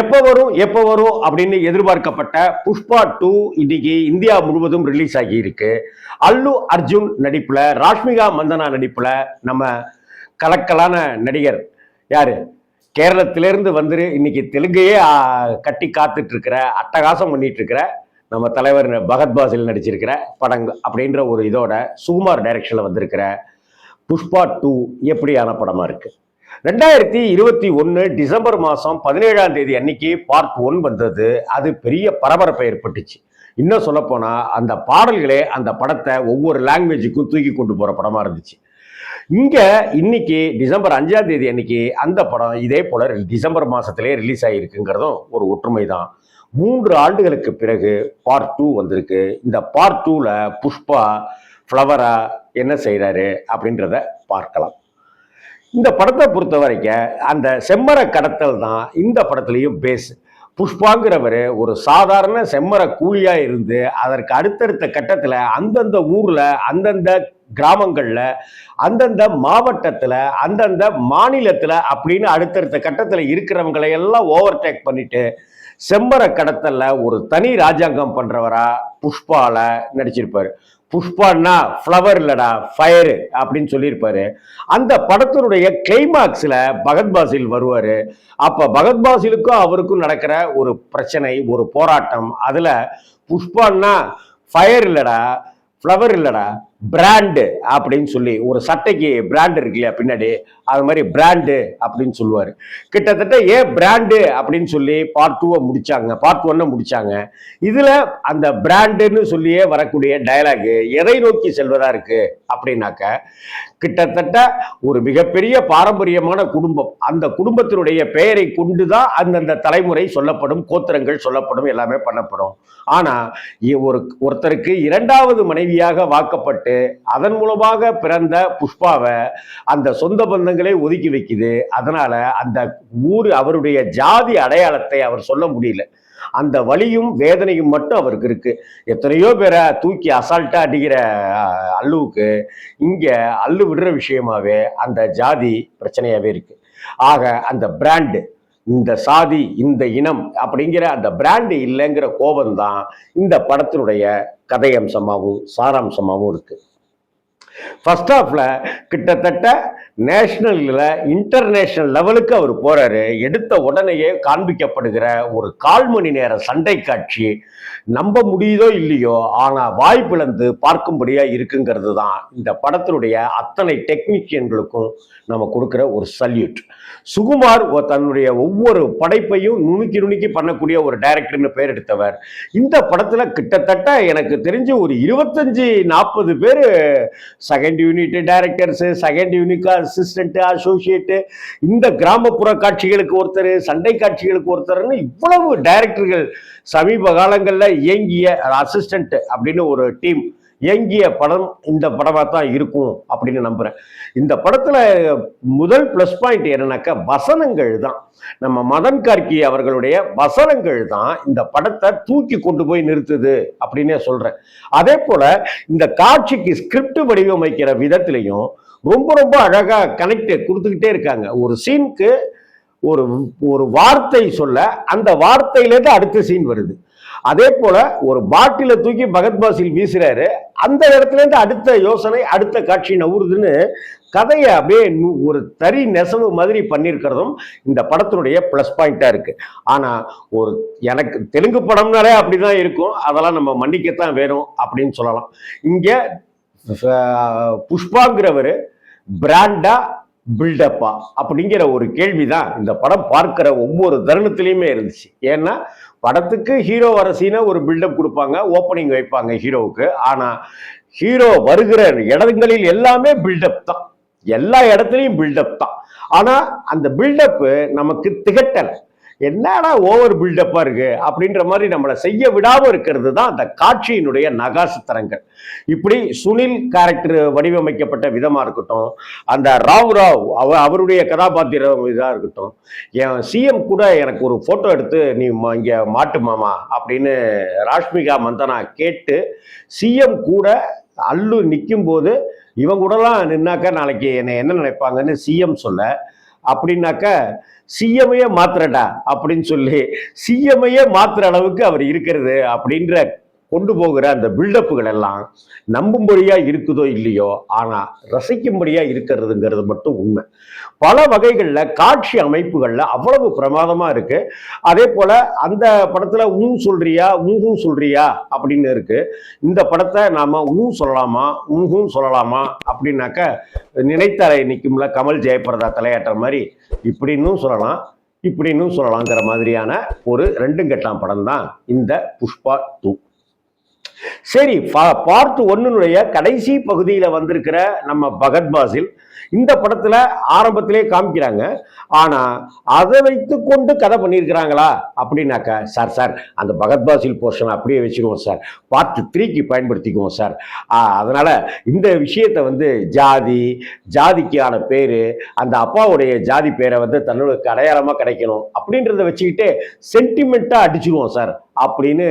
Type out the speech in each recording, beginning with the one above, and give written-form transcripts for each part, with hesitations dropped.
எப்போ வரும் அப்படின்னு எதிர்பார்க்கப்பட்ட புஷ்பா 2 இன்னைக்கு இந்தியா முழுவதும் ரிலீஸ் ஆகி இருக்கு. அல்லு அர்ஜுன் நடிப்புல, ராஷ்மிகா மந்தனா நடிப்புல நம்ம கலக்கலான நடிகர் யாரு, கேரளத்திலிருந்து வந்து இன்னைக்கு தெலுங்கையே கட்டி காத்துட்டு இருக்கிற, அட்டகாசம் பண்ணிட்டு இருக்கிற நம்ம தலைவர் பகத் பாசில் நடிச்சிருக்கிற படம் அப்படின்ற ஒரு இதோட சுகுமார் டைரக்ஷன்ல வந்திருக்கிற புஷ்பா 2 எப்படியான படமா இருக்கு. 2021 டிசம்பர் மாதம் 17ஆம் தேதி அன்னைக்கு பார்ட் 1 வந்தது. அது பெரிய பரபரப்பை ஏற்பட்டுச்சு. இன்னும் சொல்லப்போனால் அந்த பாடல்களே அந்த படத்தை ஒவ்வொரு லாங்குவேஜுக்கும் தூக்கி கொண்டு போகிற படமாக இருந்துச்சு. இங்கே இன்னைக்கு டிசம்பர் 5ஆம் தேதி அன்னைக்கு அந்த படம் இதே போல் டிசம்பர் மாதத்திலே ரிலீஸ் ஆகியிருக்குங்கிறதும் ஒரு ஒற்றுமை தான். 3 ஆண்டுகளுக்கு பிறகு பார்ட் 2 வந்திருக்கு. இந்த பார்ட் 2ல புஷ்பா ஃப்ளவரா என்ன செய்கிறாரு அப்படின்றத பார்க்கலாம். இந்த படத்தை பொறுத்த வரைக்கும் அந்த செம்மர கடத்தல் தான் இந்த படத்துலையும் பேஸ். புஷ்பாங்கிறவர் ஒரு சாதாரண செம்மர கூலியா இருந்து அதற்கு அடுத்தடுத்த கட்டத்தில் அந்தந்த ஊர்ல, அந்தந்த கிராமங்கள்ல, அந்தந்த மாவட்டத்துல, அந்தந்த மாநிலத்துல அப்படின்னு அடுத்தடுத்த கட்டத்தில் இருக்கிறவங்களை எல்லாம் ஓவர்டேக் பண்ணிட்டு செம்மர கடத்தல்ல ஒரு தனி ராஜாங்கம் பண்றவரா புஷ்பால நடிச்சிருப்பாரு. புஷ்பான்னா ஃப்ளவர் இல்லடா ஃபயரு அப்படின்னு சொல்லியிருப்பாரு. அந்த படத்தினுடைய கிளைமாக்ஸ்ல பகத் பாசில் வருவாரு. அப்ப பகத் பாசிலுக்கும் அவருக்கும் நடக்கிற ஒரு பிரச்சனை, ஒரு போராட்டம். அதுல புஷ்பான்னா ஃபயர் இல்லடா, ஃப்ளவர் இல்லடா, பிராண்டு அப்படின்னு சொல்லி, ஒரு சட்டைக்கு பிராண்டு இருக்கு இல்லையா பின்னாடி, அது மாதிரி பிராண்டு அப்படின்னு சொல்லுவார். கிட்டத்தட்ட ஏன் பிராண்டு அப்படின்னு சொல்லி பார்ட் 2 முடிச்சாங்க, பார்ட் 1 முடிச்சாங்க. இதுல அந்த பிராண்டுன்னு சொல்லியே வரக்கூடிய டயலாக் எதை நோக்கி செல்வதா இருக்கு அப்படின்னாக்க, கிட்டத்தட்ட ஒரு மிகப்பெரிய பாரம்பரியமான குடும்பம், அந்த குடும்பத்தினுடைய பெயரை கொண்டுதான் அந்தந்த தலைமுறை சொல்லப்படும், கோத்திரங்கள் சொல்லப்படும், எல்லாமே பண்ணப்படும். ஆனா ஒருத்தருக்கு 2வது மனைவியாக வாக்கப்பட்டு அதன் மூலமாக பிறந்த புஷ்பாவை அந்த சொந்த பந்தங்களே ஒதுக்கி வைக்குது. அதனால அந்த ஊர் அவருடைய ஜாதி அடையாளத்தை அவர் சொல்ல முடியல. அந்த வலியும் வேதனையும் மட்டும் அவருக்கு இருக்கு. எத்தனையோ பேரை தூக்கி அசால்ட்டா அடிக்கிற அல்லுவுக்கு இங்க அல்லு விடுற விஷயமாவே அந்த ஜாதி பிரச்சனையாவே இருக்கு. ஆக அந்த பிராண்டு, இந்த சாதி, இந்த இனம் அப்படிங்கிற அந்த பிராண்டு இல்லைங்கிற கோபம் தான் இந்த படத்தினுடைய கதையம்சமாகவும் சாராம்சமாகவும் இருக்கு. ஃபர்ஸ்ட் ஹாஃப்ல கிட்டத்தட்ட நேஷனல்ல இன்டர்நேஷனல் லெவலுக்கு அவர் போறாரு. எடுத்த உடனேயே காண்பிக்கப்படுகிற ஒரு 1/4 மணி நேர சண்டை காட்சி நம்ப முடியுதோ இல்லையோ, ஆனா வாய்ப்பிழந்து பார்க்கும்படியா இருக்குங்கிறது தான் இந்த படத்தினுடைய அத்தனை டெக்னீஷியன்களுக்கும் நம்ம கொடுக்கிற ஒரு சல்யூட். சுகுமார் தன்னுடைய ஒவ்வொரு படைப்பையும் நுணுக்கி நுணுக்கி பண்ணக்கூடிய ஒரு டைரக்டர்னு பேர் எடுத்தவர். இந்த படத்துல கிட்டத்தட்ட எனக்கு தெரிஞ்சு ஒரு 25-40 பேர் second unit directors, second unit assistant, associate, இந்த கிராமப்புற காட்சிகளுக்கு ஒருத்தர், சண்டை காட்சிகளுக்கு ஒருத்தர்னு இவ்வளவு டைரக்டர்கள் சமீப காலங்களில் இயங்கிய அசிஸ்டன்ட் அப்படின்னு ஒரு டீம் இயங்கிய படம் இந்த படமாக தான் இருக்கும் அப்படின்னு நம்புறேன். இந்த படத்துல முதல் பிளஸ் பாயிண்ட் என்னன்னாக்கா வசனங்கள் தான். நம்ம மதன் கார்கி அவர்களுடைய வசனங்கள் தான் இந்த படத்தை தூக்கி கொண்டு போய் நிறுத்துது அப்படின்னே சொல்றேன். அதே போல இந்த காட்சிக்கு ஸ்கிரிப்ட் வடிவமைக்கிற விதத்திலையும் ரொம்ப ரொம்ப அழகா கனெக்ட் கொடுத்துக்கிட்டே இருக்காங்க. ஒரு சீனுக்கு ஒரு ஒரு வார்த்தை சொல்ல அந்த வார்த்தையிலேருந்து அடுத்த சீன் வருது. அதே போல ஒரு பாட்டில தூக்கி பகத் பாசில் வீசுறாரு, அந்த இடத்துல இருந்து அடுத்த யோசனை, அடுத்த காட்சி நவுறுதுன்னு கதையை அப்படியே ஒரு தறி நெசவு மாதிரி பண்ணியிருக்கிறதும் இந்த படத்தினுடைய பிளஸ் பாயிண்டா இருக்கு. ஆனா எனக்கு தெலுங்கு படம்னாலே அப்படிதான் இருக்கும், அதெல்லாம் நம்ம மன்னிக்கத்தான் வேணும் அப்படின்னு சொல்லலாம். இங்க புஷ்பாங்கிறவர் பிராண்டா பில்டப்பா அப்படிங்கிற ஒரு கேள்விதான் இந்த படம் பார்க்கிற ஒவ்வொரு தருணத்திலையுமே இருந்துச்சு. ஏன்னா படத்துக்கு ஹீரோ வர சீனை ஒரு பில்டப் கொடுப்பாங்க, ஓப்பனிங் வைப்பாங்க ஹீரோவுக்கு. ஆனா ஹீரோ வருகிற இடங்களில் எல்லாமே பில்டப் தான், எல்லா இடத்துலையும் பில்டப் தான். ஆனா அந்த பில்டப் நமக்கு திகட்டலை. என்னடா ஓவர் பில்டப்பா இருக்கு அப்படின்ற மாதிரி நம்மளை செய்ய விடாம இருக்கிறது தான் அந்த காட்சியினுடைய நகாசுத்தரங்கள். இப்படி சுனில் கேரக்டர் வடிவமைக்கப்பட்ட விதமா இருக்கட்டும், அந்த ராவ் அவருடைய கதாபாத்திரம் இதா இருக்கட்டும். என் சிஎம் கூட எனக்கு ஒரு போட்டோ எடுத்து நீ இங்க மாட்டு மாமா அப்படின்னு ராஷ்மிகா மந்தனா கேட்டு சிஎம் கூட அல்லு நிற்கும் போது இவங்க கூடலாம் நின்னாக்கா நாளைக்கு என்ன நினைப்பாங்கன்னு சிஎம் சொல்ல, அப்படின்னாக்க சிஎம்ஐயே மாத்திரடா அப்படின்னு சொல்லி சிஎம்ஐயே மாத்துற அளவுக்கு அவர் இருக்கிறது அப்படின்ற கொண்டு போகிற அந்த பில்டப்புகள் எல்லாம் நம்பும்படியா இருக்குதோ இல்லையோ, ஆனா ரசிக்கும்படியா இருக்கிறதுங்கிறது மட்டும் உண்மை. பல வகைகள்ல காட்சி அமைப்புகள்ல அவ்வளவு பிரமாதமா இருக்கு. அதே போல அந்த படத்துல சொல்றியா சொல்றியா அப்படின்னு இருக்கு. இந்த படத்தை நாம சொல்லலாமா சொல்லலாமா அப்படின்னாக்க நினைத்தாரை நிற்கும்ல கமல் ஜெயபிரதா தலையாட்டுற மாதிரி இப்படின்னு சொல்லலாம் இப்படின்னு சொல்லலாங்கிற மாதிரியான ஒரு ரெண்டும் கெட்டாம் படம் தான் இந்த புஷ்பா 2. சரி, பார்ட் 1 கடைசி பகுதியில வந்திருக்கிற நம்ம பகத் பாசில் இந்த படத்துல ஆரம்பத்திலே காமிக்கிறாங்க. ஆனா அதை வைத்து கொண்டு கதை பண்ணியிருக்கிறாங்களா அப்படின்னாக்கா, சார் அந்த பகத் பாசில் போர்ஷன் அப்படியே வச்சிருவோம் சார், பார்ட் 3க்கு பயன்படுத்திக்குவோம் சார். அதனால இந்த விஷயத்தை ஜாதிக்கான பேரு, அந்த அப்பாவுடைய ஜாதி பேரை தன்னோட அடையாளமா கிடைக்கணும் அப்படின்றத வச்சுக்கிட்டு சென்டிமெண்டா அடிச்சிருவோம் சார் அப்படின்னு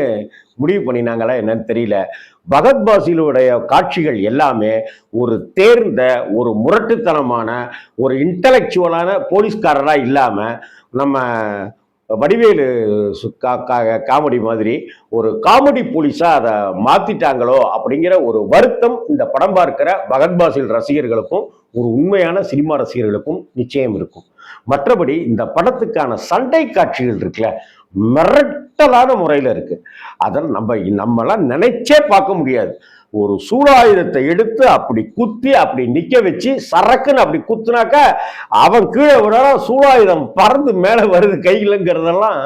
முடிவு பண்ணினாங்களா என்னன்னு தெரியல. பகத் பாசிலுடைய காட்சிகள் எல்லாமே ஒரு தேர்ந்த ஒரு முரட்டுத்தனமான ஒரு இன்டலெக்சுவலான போலீஸ்காரரா இல்லாம நம்ம வடிவேலு காமெடி மாதிரி ஒரு காமெடி போலீஸா அதை மாத்திட்டாங்களோ அப்படிங்கிற ஒரு வருத்தம் இந்த படம் பார்க்கிற பகத் பாசில் ரசிகர்களுக்கும் ஒரு உண்மையான சினிமா ரசிகர்களுக்கும் நிச்சயம் இருக்கும். மற்றபடி இந்த படத்துக்கான சண்டை காட்சிகள் இருக்குல்ல, மிரட்டலான முறையில் இருக்கு. அதை நம்மளாம் நினைச்சே பார்க்க முடியாது. ஒரு சூடாயுதத்தை எடுத்து அப்படி குத்தி அப்படி நிக்க வச்சு சரக்குன்னு அப்படி குத்துனாக்கா அவன் கீழே விட சூடாயுதம் பறந்து மேல வருது கையிலங்கிறதெல்லாம்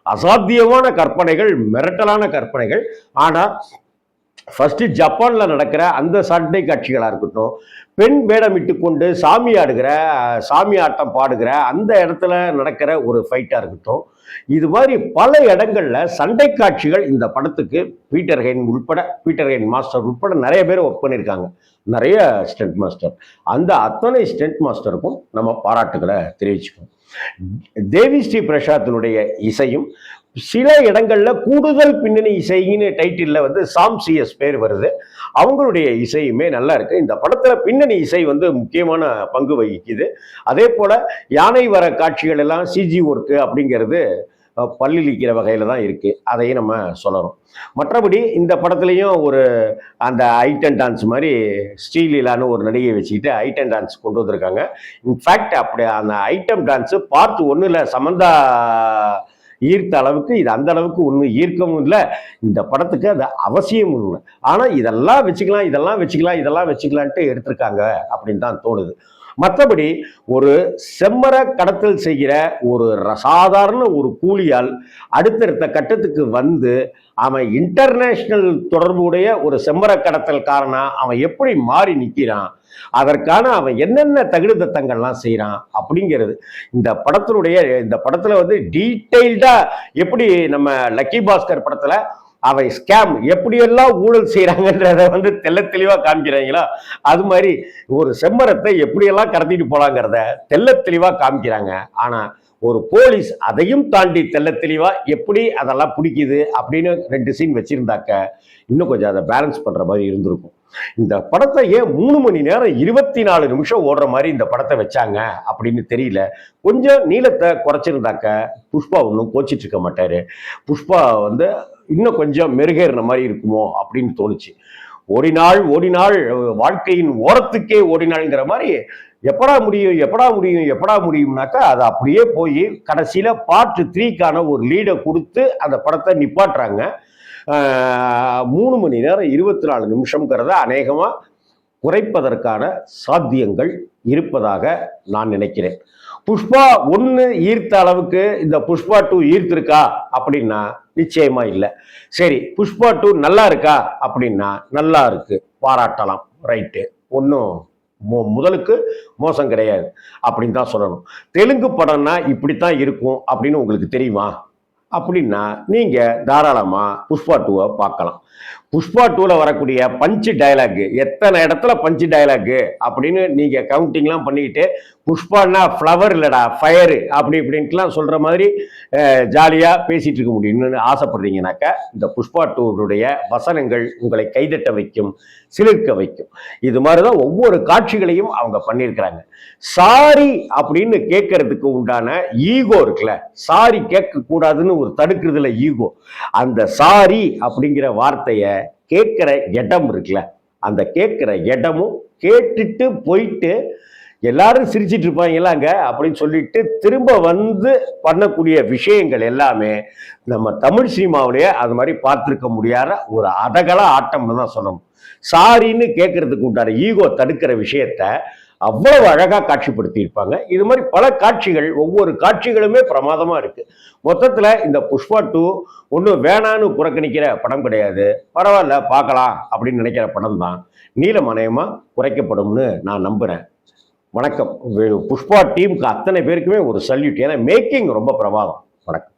அசாத்தியமான கற்பனைகள், மிரட்டலான கற்பனைகள். ஆனா ஃபர்ஸ்ட் ஜப்பான்ல நடக்கிற அந்த சண்டை காட்சிகளா இருக்கட்டும், பெண் வேடமிட்டு கொண்டு சாமி ஆட்டம் பாடுகிற அந்த இடத்துல நடக்கிற ஒரு ஃபைட்டா இருக்கட்டும், இது மாதிரி பல இடங்கள்ல சண்டை காட்சிகள் இந்த படத்துக்கு பீட்டர் ஹெயின் மாஸ்டர் உட்பட நிறைய பேர் ஒர்க் பண்ணியிருக்காங்க, நிறைய ஸ்டண்ட் மாஸ்டர். அந்த அத்தனை ஸ்டண்ட் மாஸ்டருக்கும் நம்ம பாராட்டுகளை தெரிவிச்சுக்கோம். தேவி ஸ்ரீ பிரசாத்தினுடைய இசையும் சில இடங்கள்ல கூடுதல் பின்னணி இசைன்னு டைட்டில் சாம் சிஎஸ் பேர் வருது. அவங்களுடைய இசையுமே நல்லா இருக்கு. இந்த படத்துல பின்னணி இசை முக்கியமான பங்கு வகிக்குது. அதே போல யானை வர காட்சிகள் எல்லாம் சிஜி ஒர்க்கு அப்படிங்கிறது பல்லிழிக்கிற வகையில தான் இருக்கு, அதையும் நம்ம சொல்லணும். மற்றபடி இந்த படத்துலையும் ஒரு அந்த ஐட்டன் டான்ஸ் மாதிரி ஸ்ரீலீலான்னு ஒரு நடிகை வச்சுக்கிட்டு ஐட்டன் டான்ஸ் கொண்டு வந்திருக்காங்க. இன்ஃபேக்ட் அப்படி அந்த ஐட்டம் டான்ஸ் பார்ட் 1 சமந்தா ஈர்த்த அளவுக்கு இது அந்த அளவுக்கு ஒன்று ஈர்க்கவும் இல்லை. இந்த படத்துக்கு அது அவசியம் இல்லை. ஆனால் இதெல்லாம் வச்சுக்கலான்ட்டு எடுத்திருக்காங்க அப்படின்னு தான் தோணுது. மற்றபடி ஒரு செம்மர கடத்தல் செய்கிற ஒரு சாதாரண ஒரு கூலியால் அடுத்தடுத்த கட்டத்துக்கு அவன் இன்டர்நேஷனல் தொடர்புடைய ஒரு செம்மர கடத்தல்காரனா அவன் எப்படி மாறி நிற்கிறான், அதற்கான அவன் என்னென்ன தகுதித்தங்கள்லாம் செய்யறான் அப்படிங்கிறது இந்த படத்துல டீட்டெயில்டா எப்படி நம்ம லக்கி பாஸ்கர் படத்துல அவை ஸ்கேம் எப்படியெல்லாம் ஊழல் செய்யறாங்கன்றத தெல்ல தெளிவா காமிக்கிறாங்களா, அது மாதிரி ஒரு செம்மரத்தை எப்படியெல்லாம் கடத்திட்டு போலாங்கிறத தெல்ல தெளிவா காமிக்கிறாங்க. ஆனா ஒரு போலீஸ் அதையும் தாண்டி தெல்ல தெளிவா எப்படி அதெல்லாம் பிடிக்குது அப்படின்னு 2 சீன் வச்சிருந்தாக்க இன்னும் கொஞ்சம் அதை பேலன்ஸ் பண்ற மாதிரி இருந்திருக்கும். இந்த படத்தை ஏன் 3 மணி நேரம் 24 நிமிஷம் ஓடுற மாதிரி இந்த படத்தை வச்சாங்க அப்படின்னு தெரியல. கொஞ்சம் நீளத்தை குறைச்சிருந்தாக்க புஷ்பா ஒன்றும் கோச்சிட்டு இருக்க மாட்டாரு. புஷ்பா இன்னும் கொஞ்சம் மெருகேறின மாதிரி இருக்குமோ அப்படின்னு தோணுச்சு. ஓடினாள் வாழ்க்கையின் ஓரத்துக்கே ஓடினாள்ங்கிற மாதிரி எப்படா முடியும்னாக்கா அது அப்படியே போய் கடைசியில பார்ட் 3க்கான ஒரு லீடை கொடுத்து அந்த படத்தை நிப்பாட்டுறாங்க. 3 மணி நேரம் 24 நிமிஷம்ங்கிறத அநேகமா குறைப்பதற்கான சாத்தியங்கள் இருப்பதாக நான் நினைக்கிறேன். புஷ்பா 1 ஈர்த்த அளவுக்கு இந்த புஷ்பா 2 ஈர்த்திருக்கா அப்படின்னா நிச்சயமா இல்லை. சரி, புஷ்பா 2 நல்லா இருக்கா அப்படின்னா நல்லா இருக்கு, பாராட்டலாம், ரைட்டு, ஒன்றும் முதலுக்கு மோசம் கிடையாது அப்படின்னு தான் சொல்லணும். தெலுங்கு படம்னா இப்படித்தான் இருக்கும் அப்படின்னு உங்களுக்கு தெரியுமா அப்படின்னா நீங்க தாராளமா புஷ்பா 2 பார்க்கலாம். புஷ்பா 2ல வரக்கூடிய பஞ்சு டயலாக், எத்தனை இடத்துல பஞ்சு டயலாக் அப்படின்னு நீங்க கவுண்டிங்லாம் பண்ணிக்கிட்டு, புஷ்பான்னா ஃப்ளவர் இல்லடா ஃபயரு அப்படி இப்படின்ட்டுலாம் சொல்ற மாதிரி ஜாலியா பேசிட்டு இருக்க முடியும்னு ஆசைப்படுறீங்கனாக்கா, இந்த புஷ்பா 2டைய வசனங்கள் உங்களை கைதட்ட வைக்கும், சிலிர்க்க வைக்கும். இது மாதிரிதான் ஒவ்வொரு காட்சிகளையும் அவங்க பண்ணியிருக்கிறாங்க. சாரி அப்படின்னு கேட்கறதுக்கு உண்டான ஈகோ இருக்குல்ல, சாரி கேட்க கூடாதுன்னு ஒரு தடுக்கிறதுல ஈகோ. அந்த சாரி அப்படிங்கிற வார்த்தைய கேட்கிற இடம் இருக்குல்ல, அந்த கேட்கிற இடமும் கேட்டுட்டு போயிட்டு எல்லாரும் சிரிச்சிட்டு இருப்பாங்களாங்க அப்படின்னு சொல்லிட்டு திரும்ப வந்து பண்ணக்கூடிய விஷயங்கள் எல்லாமே நம்ம தமிழ் சினிமாவிலேயே அது மாதிரி பார்த்துருக்க முடியாத ஒரு அதகல ஆட்டம்னு தான் சொல்லணும். சாரின்னு கேட்கறதுக்கு உண்டான ஈகோ தடுக்கிற விஷயத்த அவ்வளவு அழகா காட்சிப்படுத்தி இருப்பாங்க. இது மாதிரி பல காட்சிகள், ஒவ்வொரு காட்சிகளுமே பிரமாதமா இருக்கு. மொத்தத்துல இந்த புஷ்பா 2 ஒன்றும் வேணான்னு புறக்கணிக்கிற படம் கிடையாது. பரவாயில்ல பார்க்கலாம் அப்படின்னு நினைக்கிற படம் தான். நீளம் அநேகமா குறைக்கப்படும்னு நான் நம்புறேன். வணக்கம். புஷ்பா டீமுக்கு அத்தனை பேருக்குமே ஒரு சல்யூட். ஏன்னா மேக்கிங் ரொம்ப பிரமாதம். வணக்கம்.